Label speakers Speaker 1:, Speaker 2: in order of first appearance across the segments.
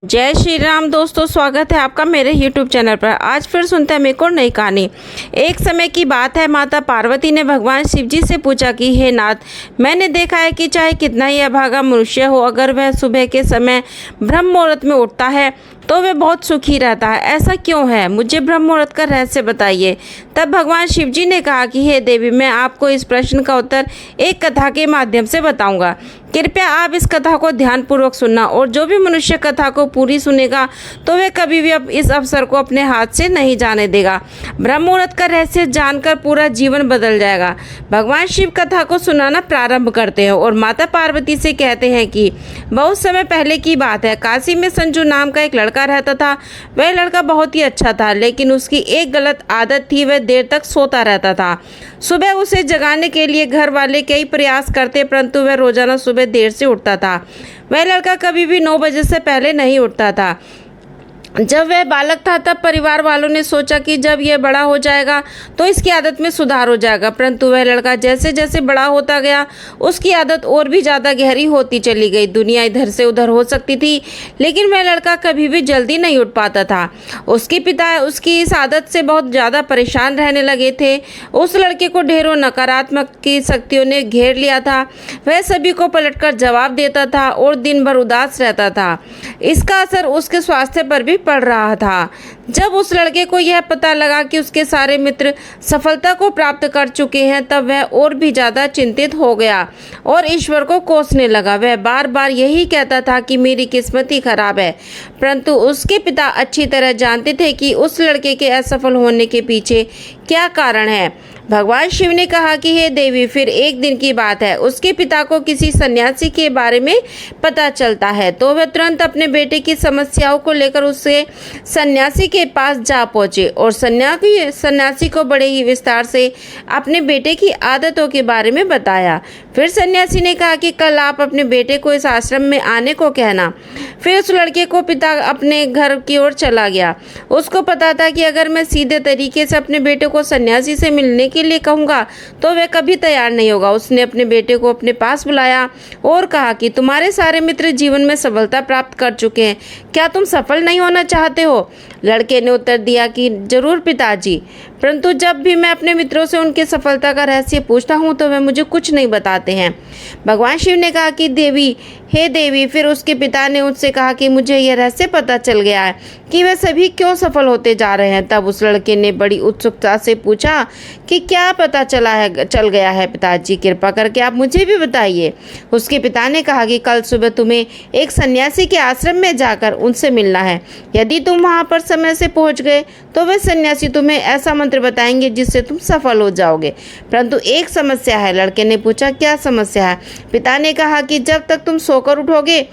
Speaker 1: जय श्री राम दोस्तों, स्वागत है आपका मेरे YouTube चैनल पर। आज फिर सुनते हैं एक और नई कहानी। एक समय की बात है, माता पार्वती ने भगवान शिव जी से पूछा कि हे नाथ, मैंने देखा है कि चाहे कितना ही अभागा मनुष्य हो, अगर वह सुबह के समय ब्रह्म मुहूर्त में उठता है तो वह बहुत सुखी रहता है। ऐसा क्यों है? मुझे ब्रह्म मुहूर्त का रहस्य बताइए। तब भगवान शिव जी ने कहा कि हे देवी, मैं आपको इस प्रश्न का उत्तर एक कथा के माध्यम से बताऊंगा। कृपया आप इस कथा को ध्यानपूर्वक सुनना, और जो भी मनुष्य कथा को पूरी सुनेगा तो वह कभी भी अब इस अवसर को अपने हाथ से नहीं जाने देगा। ब्रह्म मुहूर्त का रहस्य जानकर पूरा जीवन बदल जाएगा। भगवान शिव कथा को सुनाना प्रारंभ करते हैं और माता पार्वती से कहते हैं कि बहुत समय पहले की बात है, काशी में संजू नाम का एक लड़का रहता था। वह लड़का बहुत ही अच्छा था, लेकिन उसकी एक गलत आदत थी, वह देर तक सोता रहता था। सुबह उसे जगाने के लिए घर वाले कई प्रयास करते, परंतु वह रोजाना सुबह देर से उठता था। वह लड़का कभी भी 9 बजे से पहले नहीं उठता था। जब वह बालक था तब परिवार वालों ने सोचा कि जब यह बड़ा हो जाएगा तो इसकी आदत में सुधार हो जाएगा, परंतु वह लड़का जैसे जैसे बड़ा होता गया उसकी आदत और भी ज़्यादा गहरी होती चली गई। दुनिया इधर से उधर हो सकती थी, लेकिन वह लड़का कभी भी जल्दी नहीं उठ पाता था। उसके पिता उसकी इस आदत से बहुत ज़्यादा परेशान रहने लगे थे। उस लड़के को ढेरों नकारात्मक की शक्तियों ने घेर लिया था। वह सभी को पलटकर जवाब देता था और दिन भर उदास रहता था। इसका असर उसके स्वास्थ्य पर भी पड़ रहा था। जब उस लड़के को यह पता लगा कि उसके सारे मित्र सफलता को प्राप्त कर चुके हैं, तब वह और भी ज़्यादा चिंतित हो गया और ईश्वर को कोसने लगा। वह बार बार यही कहता था कि मेरी किस्मत ही खराब है, परंतु उसके पिता अच्छी तरह जानते थे कि उस लड़के के असफल होने के पीछे क्या कारण है। भगवान शिव ने कहा कि हे देवी, फिर एक दिन की बात है, उसके पिता को किसी सन्यासी के बारे में पता चलता है तो वह तुरंत अपने बेटे की समस्याओं को लेकर उससे सन्यासी के पास जा पहुंचे और सन्यासी को बड़े ही विस्तार से अपने बेटे की आदतों के बारे में बताया। फिर सन्यासी ने कहा कि कल आप अपने बेटे को इस आश्रम में आने को कहना। फिर उस लड़के को पिता अपने घर की ओर चला गया। उसको पता था कि अगर मैं सीधे तरीके से अपने बेटे को सन्यासी से मिलने के लिए कहूँगा तो वह कभी तैयार नहीं होगा। उसने अपने बेटे को अपने पास बुलाया और कहा कि तुम्हारे सारे मित्र जीवन में सफलता प्राप्त कर चुके हैं, क्या तुम सफल नहीं होना चाहते हो? लड़के ने उत्तर दिया कि जरूर पिताजी, परंतु जब भी मैं अपने मित्रों से उनकी सफलता का रहस्य पूछता हूँ तो वे मुझे कुछ नहीं बताते हैं। भगवान शिव ने कहा कि देवी, हे देवी, फिर उसके पिता ने उससे कहा कि मुझे यह रहस्य पता चल गया है कि वे सभी क्यों सफल होते जा रहे हैं। तब उस लड़के ने बड़ी उत्सुकता से पूछा कि क्या पता चल गया है पिताजी, कृपा करके आप मुझे भी बताइए। उसके पिता ने कहा कि कल सुबह तुम्हें एक सन्यासी के आश्रम में जाकर उनसे मिलना है। यदि तुम वहाँ पर समय से पहुँच गए तो वह सन्यासी तुम्हें ऐसा मंत्र बताएंगे जिससे तुम सफल हो जाओगे, परंतु एक समस्या है। लड़के ने पूछा, क्या समस्या है? पिता ने कहा कि जब तक तुम सोकर उठोगे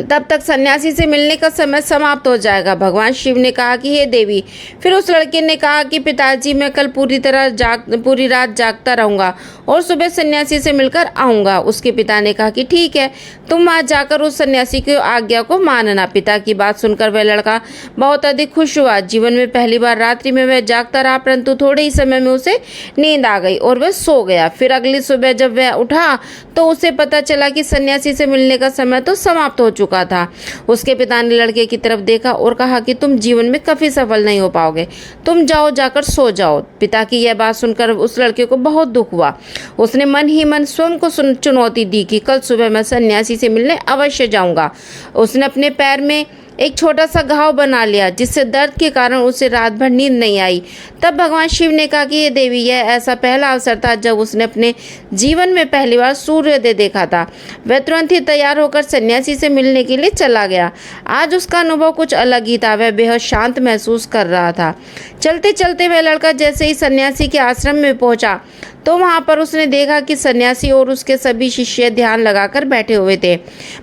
Speaker 1: तब तक सन्यासी से मिलने का समय समाप्त हो जाएगा। भगवान शिव ने कहा कि हे देवी, फिर उस लड़के ने कहा कि पिताजी, मैं कल पूरी रात जागता रहूँगा और सुबह सन्यासी से मिलकर आऊँगा। उसके पिता ने कहा कि ठीक है, तुम वहाँ जाकर उस सन्यासी की आज्ञा को मानना। पिता की बात सुनकर वह लड़का बहुत अधिक खुश हुआ। जीवन में पहली बार रात्रि में वह जागता रहा, परंतु थोड़े ही समय में उसे नींद आ गई और वह सो गया। फिर अगली सुबह जब वह उठा तो उसे पता चला कि सन्यासी से मिलने का समय तो समाप्त हो चुका था। उसके पिता ने लड़के की तरफ देखा और कहा कि तुम जीवन में कभी सफल नहीं हो पाओगे, तुम जाओ, जाकर सो जाओ। पिता की यह बात सुनकर उस लड़के को बहुत दुख हुआ। उसने मन ही मन स्वयं को चुनौती दी कि कल सुबह मैं सन्यासी से मिलने अवश्य जाऊंगा। उसने अपने पैर में एक छोटा सा घाव बना लिया, जिससे दर्द के कारण उसे रात भर नींद नहीं आई। तब भगवान शिव ने कहा कि ये देवी, यह ऐसा पहला अवसर था जब उसने अपने जीवन में पहली बार सूर्योदय देखा था। वह तुरंत ही तैयार होकर सन्यासी से मिलने के लिए चला गया। आज उसका अनुभव कुछ अलग ही था। वह बेहद शांत महसूस कर रहा था। चलते चलते वह लड़का जैसे ही सन्यासी के आश्रम में पहुंचा तो वहाँ पर उसने देखा कि सन्यासी और उसके सभी शिष्य ध्यान लगाकर बैठे हुए थे।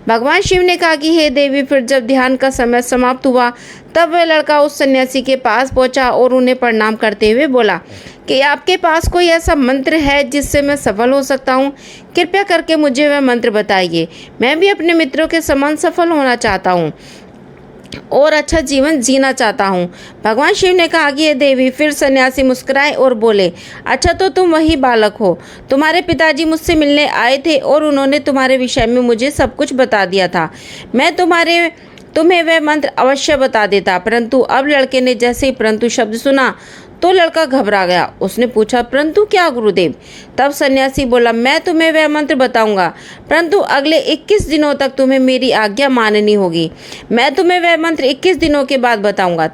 Speaker 1: भगवान शिव ने कहा कि हे देवी, फिर जब ध्यान का समय समाप्त हुआ तब वह लड़का उस सन्यासी के पास पहुंचा और उन्हें प्रणाम करते हुए बोला कि आपके पास कोई ऐसा मंत्र है जिससे मैं सफल हो सकता हूँ? कृपया करके मुझे वह मंत्र बताइए। मैं भी अपने मित्रों के समान सफल होना चाहता हूँ और अच्छा जीवन जीना चाहता हूँ। भगवान शिव ने कहा कि ये देवी। फिर सन्यासी मुस्कुराए और बोले, अच्छा तो तुम वही बालक हो। तुम्हारे पिताजी मुझसे मिलने आए थे और उन्होंने तुम्हारे विषय में मुझे सब कुछ बता दिया था। मैं तुम्हारे तुम्हें वह मंत्र अवश्य बता देता। परंतु अब लड़के ने जैसे ही परंतु शब्द सुना तो लड़का घबरा गया। उसने पूछा, परंतु क्या गुरुदेव? तब सन्यासी बोला, मैं तुम्हें वह मंत्र बताऊंगा, परंतु अगले 21 दिनों तक तुम्हें मेरी आज्ञा माननी होगी। मैं तुम्हें वह मंत्र 21 दिनों के बाद बताऊंगा।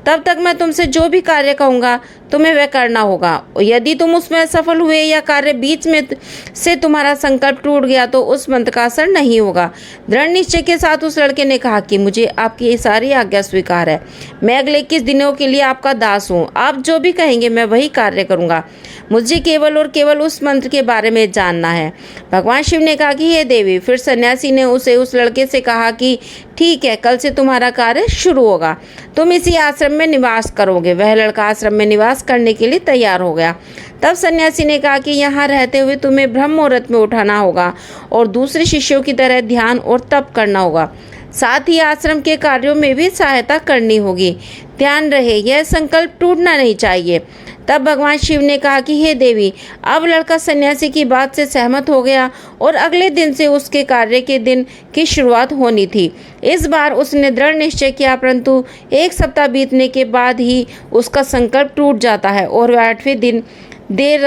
Speaker 1: तब तक मैं तुमसे जो भी कार्य कहूँगा तुम्हें वह करना होगा। यदि तुम उसमें असफल हुए या कार्य बीच में से तुम्हारा संकल्प टूट गया तो उस मंत्र का असर नहीं होगा। दृढ़ निश्चय के साथ उस लड़के ने कहा कि मुझे आपकी सारी आज्ञा स्वीकार है। मैं अगले 21 दिनों के लिए आपका दास हूँ। आप जो भी कहेंगे मैं वही कार्य करूँगा। मुझे केवल और केवल उस मंत्र के बारे में जानना है। भगवान शिव ने कहा कि हे देवी। फिर सन्यासी ने उस लड़के से कहा कि ठीक है, कल से तुम्हारा कार्य शुरू होगा। तुम इसी आश्रम में निवास करोगे। वह लड़का आश्रम में निवास करने के लिए तैयार हो गया। तब सन्यासी ने कहा कि यहाँ रहते हुए तुम्हें ब्रह्म मुहूर्त में उठाना होगा और दूसरे शिष्यों की तरह ध्यान और तप करना होगा। साथ ही आश्रम के कार्यों में भी सहायता करनी होगी। ध्यान रहे, यह संकल्प टूटना नहीं चाहिए। तब भगवान शिव ने कहा कि हे देवी। अब लड़का सन्यासी की बात से सहमत हो गया और अगले दिन से उसके कार्य के दिन की शुरुआत होनी थी। इस बार उसने दृढ़ निश्चय किया, परंतु 1 सप्ताह बीतने के बाद ही उसका संकल्प टूट जाता है और वह 8वें दिन देर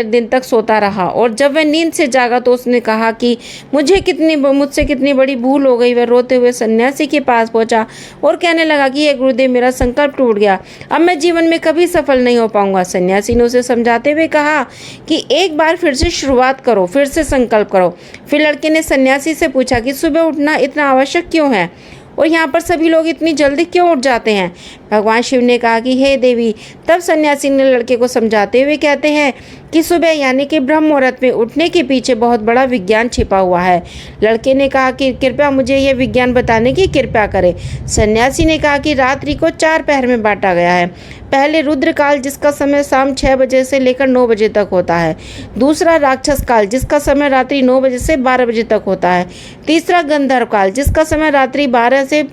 Speaker 1: दिन तक सोता रहा। और जब वह नींद से जागा तो उसने कहा कि मुझसे कितनी बड़ी भूल हो गई। वह रोते हुए सन्यासी के पास पहुंचा और कहने लगा कि हे गुरुदेव, मेरा संकल्प टूट गया। अब मैं जीवन में कभी सफल नहीं हो पाऊंगा। सन्यासी ने उसे समझाते हुए कहा कि एक बार फिर से शुरुआत करो, फिर से संकल्प करो। फिर लड़के ने सन्यासी से पूछा कि सुबह उठना इतना आवश्यक क्यों है और यहाँ पर सभी लोग इतनी जल्दी क्यों उठ जाते हैं? भगवान शिव ने कहा कि हे देवी। तब सन्यासी ने लड़के को समझाते हुए कहते हैं कि सुबह यानी कि ब्रह्म मुहूर्त में उठने के पीछे बहुत बड़ा विज्ञान छिपा हुआ है। लड़के ने कहा कि कृपया मुझे यह विज्ञान बताने की कृपा करें। सन्यासी ने कहा कि रात्रि को 4 पहर में बांटा गया है। पहले रुद्र काल, जिसका समय शाम 6 बजे से लेकर 9 बजे तक होता है। दूसरा राक्षस काल, जिसका समय रात्रि 9 बजे से 12 बजे तक होता है। तीसरा गंधर्व काल, जिसका समय रात्रि 12 से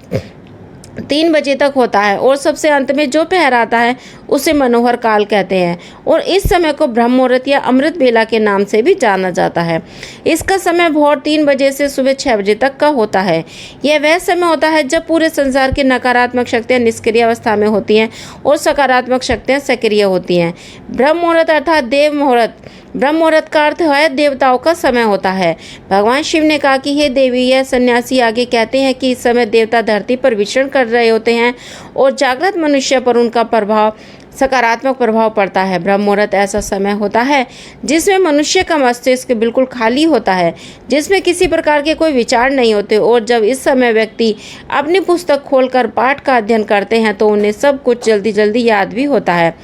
Speaker 1: 3 बजे तक होता है। और सबसे अंत में जो पहर आता है उसे मनोहर काल कहते हैं और इस समय को ब्रह्म मुहूर्त या अमृत बेला के नाम से भी जाना जाता है। इसका समय भोर 3 बजे से सुबह 6 बजे तक का होता है। यह वह समय होता है जब पूरे संसार की नकारात्मक शक्तियाँ निष्क्रिय अवस्था में होती हैं और सकारात्मक शक्तियाँ सक्रिय होती हैं। ब्रह्म मुहूर्त अर्थात देव मुहूर्त, ब्रह्म मुहूर्त का अर्थ है देवताओं का समय होता है। भगवान शिव ने कहा कि हे देवी। यह सन्यासी आगे कहते हैं कि इस समय देवता धरती पर विचरण कर रहे होते हैं और जागृत मनुष्य पर उनका सकारात्मक प्रभाव पड़ता है। ब्रह्म मुहूर्त ऐसा समय होता है जिसमें मनुष्य का मस्तिष्क बिल्कुल खाली होता है, जिसमें किसी प्रकार के कोई विचार नहीं होते। और जब इस समय व्यक्ति अपनी पुस्तक खोलकर पाठ का अध्ययन करते हैं तो उन्हें सब कुछ जल्दी जल्दी याद भी होता है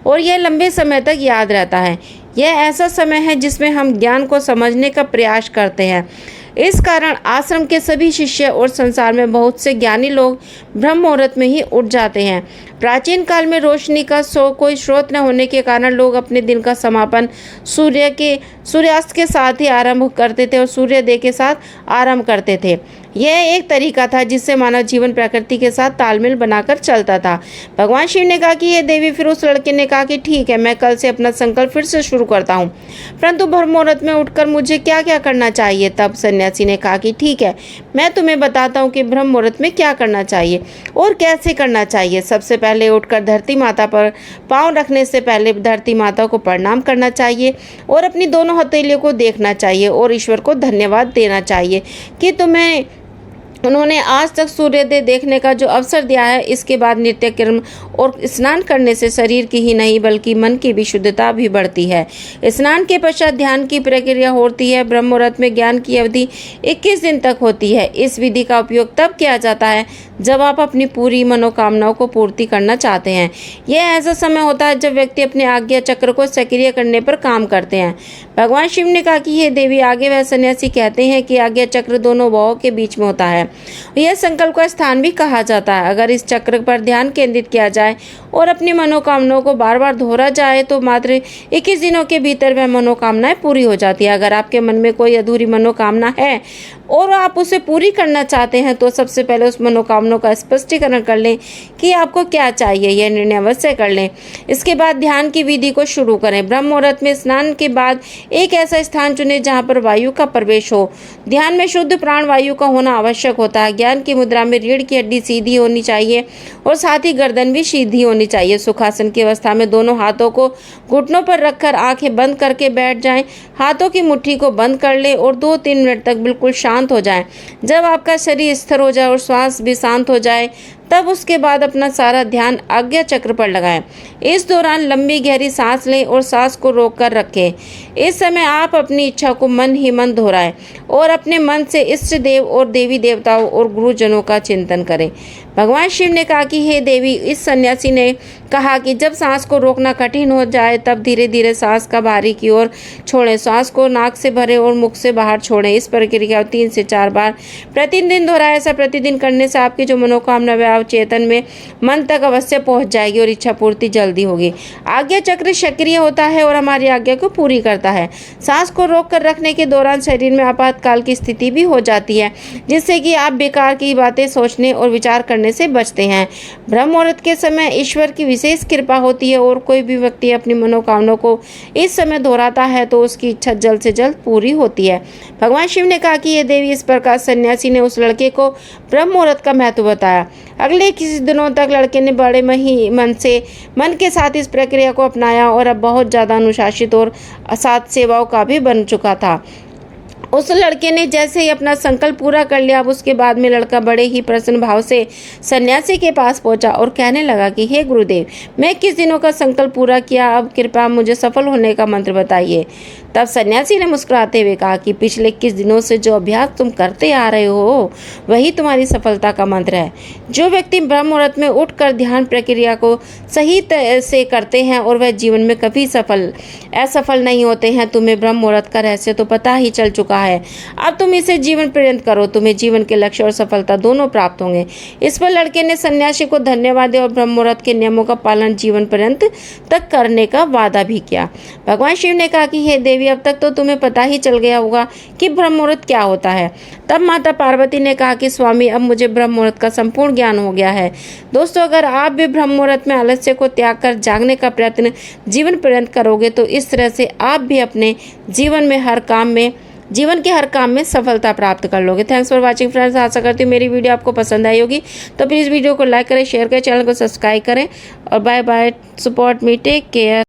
Speaker 1: और यह लंबे समय तक याद रहता है। यह ऐसा समय है जिसमें हम ज्ञान को समझने का प्रयास करते हैं। इस कारण आश्रम के सभी शिष्य और संसार में बहुत से ज्ञानी लोग ब्रह्म मुहूर्त में ही उठ जाते हैं। प्राचीन काल में रोशनी का कोई स्रोत न होने के कारण लोग अपने दिन का समापन सूर्यास्त के साथ ही आरंभ करते थे और सूर्योदय के साथ आरंभ करते थे। यह एक तरीका था जिससे मानव जीवन प्रकृति के साथ तालमेल बनाकर चलता था। भगवान शिव ने कहा कि ये देवी। फिर उस लड़के ने कहा कि ठीक है, मैं कल से अपना संकल्प फिर से शुरू करता हूँ, परंतु ब्रह्म मुहूर्त में उठकर मुझे क्या क्या करना चाहिए? तब सन्यासी ने कहा कि ठीक है, मैं तुम्हें बताता हूँ कि ब्रह्म मुहूर्त में क्या करना चाहिए और कैसे करना चाहिए। सबसे पहले उठकर धरती माता पर पाँव रखने से पहले धरती माता को प्रणाम करना चाहिए और अपनी दोनों हथेलियों को देखना चाहिए और ईश्वर को धन्यवाद देना चाहिए कि उन्होंने आज तक सूर्योदय देखने का जो अवसर दिया है। इसके बाद नित्य कर्म और स्नान करने से शरीर की ही नहीं बल्कि मन की भी शुद्धता भी बढ़ती है। स्नान के पश्चात ध्यान की प्रक्रिया होती है। ब्रह्म मुहूर्त में ज्ञान की अवधि 21 दिन तक होती है। इस विधि का उपयोग तब किया जाता है जब आप अपनी पूरी मनोकामनाओं को पूर्ति करना चाहते हैं। यह ऐसा समय होता है जब व्यक्ति अपने आज्ञा चक्र को सक्रिय करने पर काम करते हैं। भगवान शिव ने कहा कि हे देवी। आगे वह सन्यासी कहते हैं कि आज्ञा चक्र दोनों भावों के बीच में होता है। यह संकल्प का स्थान भी कहा जाता है। अगर इस चक्र पर ध्यान केंद्रित किया जाए और अपनी मनोकामनाओं को बार बार दोहरा जाए तो मात्र 21 दिनों के भीतर वह मनोकामनाएं पूरी हो जाती है। अगर आपके मन में कोई अधूरी मनोकामना है और आप उसे पूरी करना चाहते हैं तो सबसे पहले उस मनोकामना का स्पष्टीकरण कर लें कि आपको क्या चाहिए, यह निर्णय अवश्य कर लें। इसके बाद ध्यान की विधि को शुरू करें। ब्रह्म मुहूर्त में स्नान के बाद एक ऐसा स्थान चुनें जहां पर वायु का प्रवेश हो। ध्यान में शुद्ध प्राण वायु का होना आवश्यक होता है। ज्ञान की मुद्रा में रीढ़ की हड्डी सीधी होनी चाहिए और साथ ही गर्दन भी सीधी होनी चाहिए। सुखासन की अवस्था में दोनों हाथों को घुटनों पर रखकर आंखें बंद करके बैठ जाएं। हाथों की मुट्ठी को बंद कर लें और 2-3 मिनट तक बिल्कुल शांत हो जाएं। जब आपका शरीर स्थिर हो जाए और श्वास भी शांत हो जाए तब उसके बाद अपना सारा ध्यान आज्ञा चक्र पर लगाएं। इस दौरान लंबी गहरी सांस लें और सांस को रोक कर रखें। इस समय आप अपनी इच्छा को मन ही मन दोहराएं और अपने मन से इष्ट देव और देवी देवताओं और गुरुजनों का चिंतन करें। भगवान शिव ने कहा कि हे देवी, इस सन्यासी ने कहा कि जब सांस को रोकना कठिन हो जाए तब धीरे धीरे सांस का बाहरी की ओर छोड़ें। सांस को नाक से भरें और मुख से बाहर छोड़ें। इस प्रक्रिया को 3 से 4 बार प्रतिदिन दोहराएं। ऐसा प्रतिदिन करने से आपकी जो मनोकामना है चेतन में मन तक अवश्य पहुंच जाएगी और इच्छा पूर्ति जल्दी होगी। आज्ञा चक्र सक्रिय होता है और हमारी आज्ञा को पूरी करता है। सांस को रोक कर रखने के दौरान शरीर में आपातकाल की स्थिति भी हो जाती है, जिससे कि आप बेकार की बातें सोचने और विचार करने से बचते हैं। ब्रह्म मुहूर्त के समय ईश्वर की विशेष कृपा होती है और कोई भी व्यक्ति अपनी मनोकामना को इस समय दोहराता है तो उसकी इच्छा जल्द से जल्द पूरी होती है। भगवान शिव ने कहा कि ये देवी, इस प्रकार सन्यासी ने उस लड़के को ब्रह्म मुहूर्त का महत्व बताया। अगले किसी दिनों तक लड़के ने बड़े मन के साथ इस प्रक्रिया को अपनाया और अब बहुत ज़्यादा अनुशासित और साथ सेवाओं का भी बन चुका था। उस लड़के ने जैसे ही अपना संकल्प पूरा कर लिया, अब उसके बाद में लड़का बड़े ही प्रसन्न भाव से सन्यासी के पास पहुंचा और कहने लगा कि हे गुरुदेव, मैं किस दिनों का संकल्प पूरा किया, अब कृपया मुझे सफल होने का मंत्र बताइए। तब सन्यासी ने मुस्कुराते हुए कहा कि पिछले 21 दिनों से जो अभ्यास तुम करते आ रहे हो वही तुम्हारी सफलता का मंत्र है। जो व्यक्ति ब्रह्म मुहूर्त में उठकर ध्यान प्रक्रिया को सही से करते हैं और वह जीवन में कभी असफल नहीं होते हैं। तुम्हें ब्रह्म मुहूर्त का रहस्य तो पता ही चल चुका है, अब तुम इसे जीवन पर्यंत करो, तुम्हें जीवन के लक्ष्य और सफलता दोनों प्राप्त होंगे। इस पर लड़के ने सन्यासी को धन्यवाद दिया और ब्रह्म मुहूर्त के नियमों का पालन जीवन पर्यंत तक करने का वादा भी किया। भगवान शिव ने कहा कि हे देवी, अब तक तो तुम्हें पता ही चल गया होगा कि ब्रह्म मुहूर्त क्या होता है। तब माता पार्वती ने कहा कि स्वामी, अब मुझे ब्रह्म मुहूर्त का संपूर्ण ज्ञान हो गया है। दोस्तों, अगर आप भी ब्रह्म मुहूर्त में आलस्य को त्याग कर जागने का प्रयत्न जीवन पर्यंत करोगे तो इस तरह से आप भी अपने जीवन के हर काम में सफलता प्राप्त कर लोगे। Thanks for watching friends. आशा करती हूँ मेरी वीडियो आपको पसंद आई होगी, तो प्लीज़ वीडियो को लाइक करें, शेयर करें, चैनल को सब्सक्राइब करें और bye bye. Support me, take care.